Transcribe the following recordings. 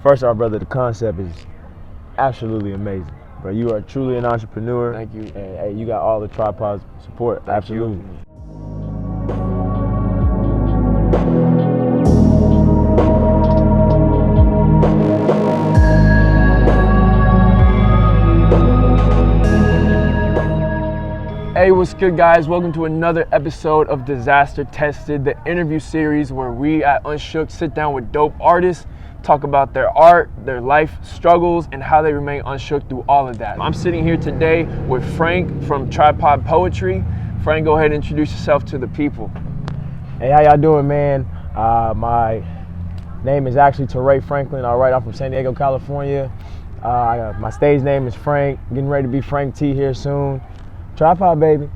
First off, brother, the concept is absolutely amazing. Bro, you are truly an entrepreneur. Thank you. And hey, you got all the tripod support. Thank absolutely. You. Hey, what's good, guys? Welcome to another episode of Disaster Tested, the interview series where we at UNSHOOK sit down with dope artists, talk about their art, their life struggles, and how they remain unshook through all of that. I'm sitting here today with Frank from Tripod Poetry. Frank, go ahead and introduce yourself to the people. Hey, how y'all doing, man? My name is actually Teray Franklin. All right, I'm from San Diego, California. My stage name is Frank. Getting ready to be Frank T here soon. Tripod, baby.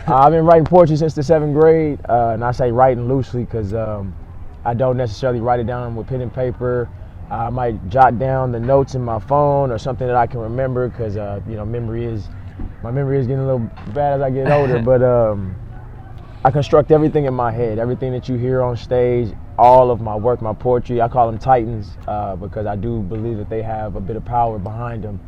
I've been writing poetry since the 7th grade, and I say writing loosely because I don't necessarily write it down with pen and paper. I might jot down the notes in my phone or something that I can remember because my memory is getting a little bad as I get older. But I construct everything in my head, everything that you hear on stage, all of my work, my poetry. I call them titans because I do believe that they have a bit of power behind them.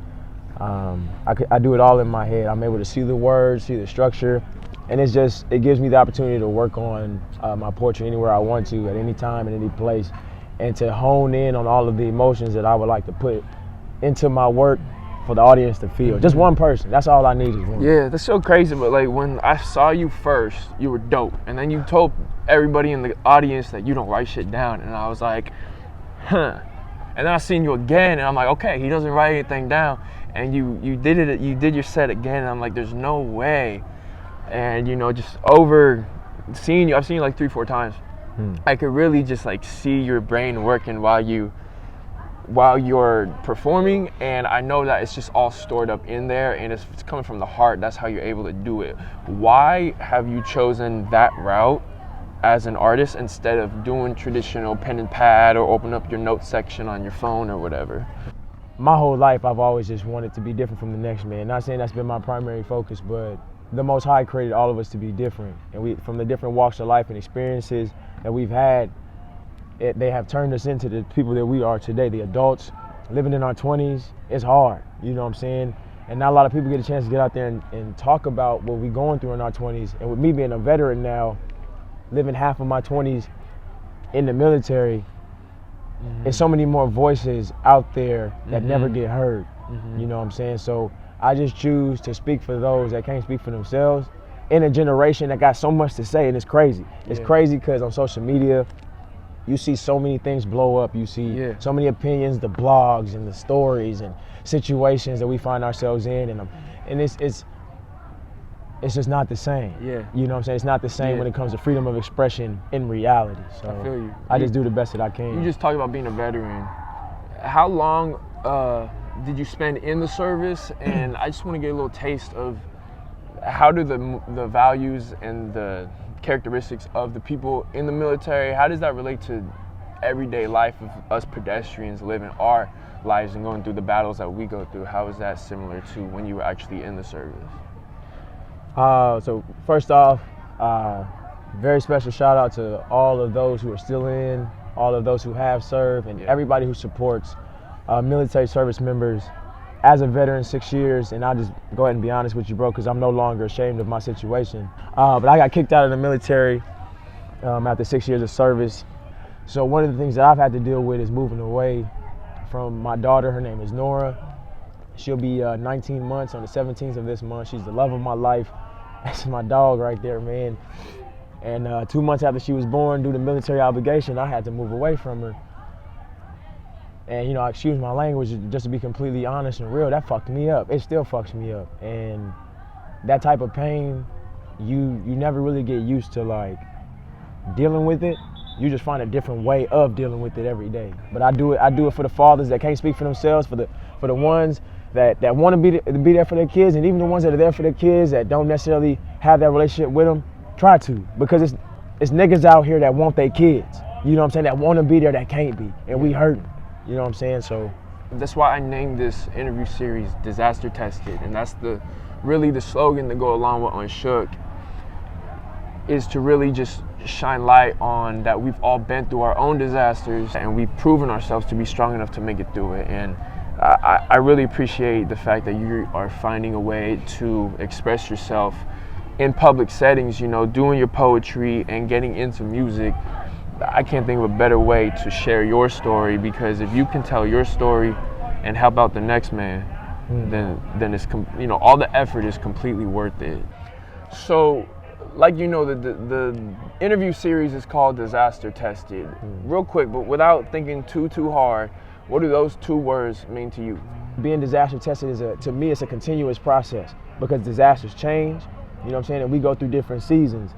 I do it all in my head. I'm able to see the words, see the structure, and it gives me the opportunity to work on my poetry anywhere I want to, at any time, in any place, and to hone in on all of the emotions that I would like to put into my work for the audience to feel. Just one person. That's all I need is one. Yeah, that's so crazy, but like when I saw you first, you were dope, and then you told everybody in the audience that you don't write shit down, and I was like, huh. And then I seen you again, and I'm like, okay, he doesn't write anything down. And you did your set again, and I'm like, there's no way. And just over seeing you, I've seen you like 3-4 times. I could really just like see your brain working while you're performing, and I know that it's just all stored up in there, and it's coming from the heart. That's how you're able to do it. Why have you chosen that route as an artist instead of doing traditional pen and pad or open up your notes section on your phone or whatever? My whole life, I've always just wanted to be different from the next man. Not saying that's been my primary focus, but the Most High created all of us to be different. And from the different walks of life and experiences that we've had, they have turned us into the people that we are today. The adults living in our 20s, it's hard, you know what I'm saying? And not a lot of people get a chance to get out there and talk about what we're going through in our 20s. And with me being a veteran now, living half of my 20s in the military, there's so many more voices out there that never get heard. You know what I'm saying? So I just choose to speak for those that can't speak for themselves in a generation that got so much to say, and it's crazy. It's crazy because on social media, you see so many things blow up. You see so many opinions, the blogs and the stories and situations that we find ourselves in, and it's just not the same. Yeah. You know what I'm saying? It's not the same when it comes to freedom of expression in reality. So I feel you. I just do the best that I can. You just talked about being a veteran. How long did you spend in the service? And I just want to get a little taste of how do the values and the characteristics of the people in the military, how does that relate to everyday life of us pedestrians living our lives and going through the battles that we go through? How is that similar to when you were actually in the service? So first off, very special shout out to all of those who are still in, all of those who have served, and everybody who supports military service members. As a veteran, 6 years, and I'll just go ahead and be honest with you, bro, because I'm no longer ashamed of my situation. But I got kicked out of the military after 6 years of service. So one of the things that I've had to deal with is moving away from my daughter. Her name is Nora. She'll be 19 months on the 17th of this month. She's the love of my life. That's my dog right there, man. And 2 months after she was born, due to military obligation, I had to move away from her. And excuse my language, just to be completely honest and real, that fucked me up. It still fucks me up. And that type of pain, you never really get used to like dealing with it. You just find a different way of dealing with it every day. But I do it for the fathers that can't speak for themselves, for the ones that want to be there for their kids, and even the ones that are there for their kids that don't necessarily have that relationship with them. Try to, because it's niggas out here that want their kids. You know what I'm saying? That want to be there that can't be, and we hurting. You know what I'm saying? So that's why I named this interview series Disaster Tested, and that's really the slogan to go along with UNSHOOK, is to really just shine light on that we've all been through our own disasters, and we've proven ourselves to be strong enough to make it through it. And I really appreciate the fact that you are finding a way to express yourself in public settings, you know, doing your poetry and getting into music. I can't think of a better way to share your story, because if you can tell your story and help out the next man, then it's, you know, all the effort is completely worth it. So, like, you know, the interview series is called Disaster Tested. Real quick, but without thinking too hard, what do those two words mean to you? Being disaster tested is to me, it's a continuous process, because disasters change, you know what I'm saying, and we go through different seasons.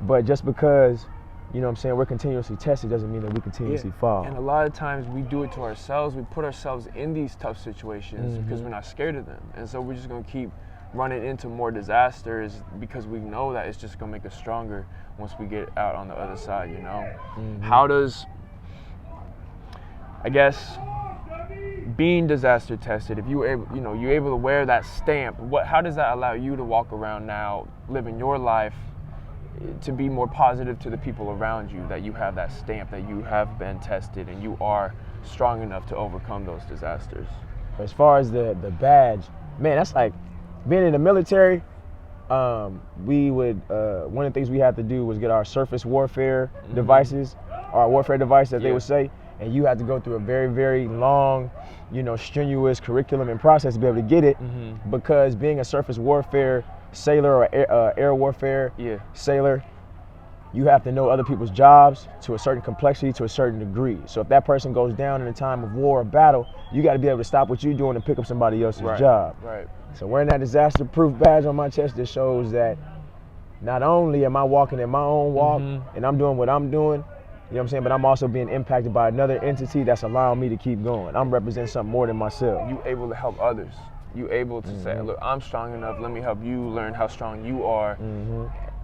But just because, you know what I'm saying, we're continuously tested doesn't mean that we continuously fall. And a lot of times we do it to ourselves. We put ourselves in these tough situations because we're not scared of them. And so we're just gonna keep running into more disasters because we know that it's just gonna make us stronger once we get out on the other side, you know? How does, I guess, being disaster tested, if you were able, you know, you're able to wear that stamp, how does that allow you to walk around now, living your life, to be more positive to the people around you, that you have that stamp, that you have been tested and you are strong enough to overcome those disasters? As far as the badge, man, that's like being in the military. We would one of the things we had to do was get our surface warfare devices, our warfare device that they would say, and you had to go through a very, very long, you know, strenuous curriculum and process to be able to get it, because being a surface warfare sailor or air warfare sailor, you have to know other people's jobs to a certain complexity, to a certain degree. So if that person goes down in a time of war or battle, you got to be able to stop what you're doing and pick up somebody else's job. So wearing that disaster-proof badge on my chest just shows that not only am I walking in my own walk and I'm doing what I'm doing, you know what I'm saying, but I'm also being impacted by another entity that's allowing me to keep going. I'm representing something more than myself. You able to help others. You able to say, look, I'm strong enough, let me help you learn how strong you are.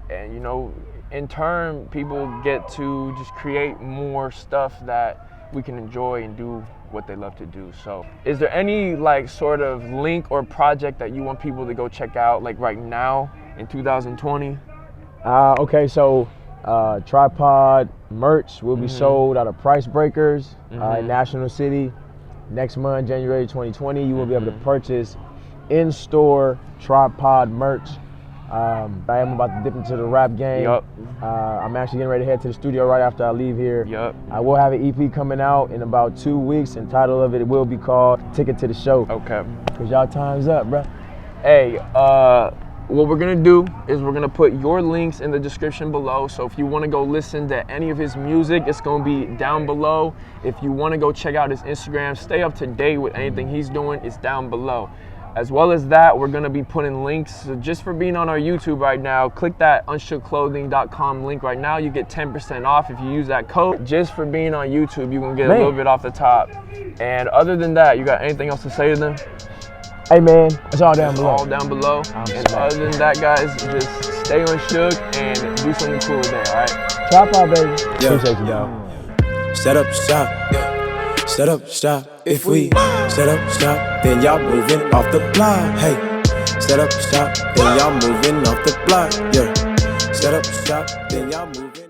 And, you know, in turn, people get to just create more stuff that we can enjoy and do what they love to do. So is there any, like, sort of link or project that you want people to go check out, like, right now in 2020? Okay, so tripod merch will be sold out of Price Breakers in National City. Next month, January 2020, you will be able to purchase in-store tripod merch. I am about to dip into the rap game. I'm actually getting ready to head to the studio right after I leave here. I will have an EP coming out in about 2 weeks, and the title of it will be called Ticket to the Show. Okay. Because y'all time's up, bro. Hey, what we're gonna do is we're gonna put your links in the description below. So if you wanna go listen to any of his music, it's gonna be down below. If you wanna go check out his Instagram, stay up to date with anything he's doing, it's down below. As well as that, we're gonna be putting links. So just for being on our YouTube right now, click that UNSHOOKclothing.com link right now. You get 10% off if you use that code. Just for being on YouTube, you're gonna get a little bit off the top. And other than that, you got anything else to say to them? Hey man, it's all down below. All down below. And other than that, guys, just stay UNSHOOK and do something cool today, all right? Tripod, baby. Appreciate you, dog. Set up shop, set up shop. If we set up shop, then y'all moving off the block. Hey, set up shop, then y'all moving off the block. Yeah, set up shop, then y'all moving.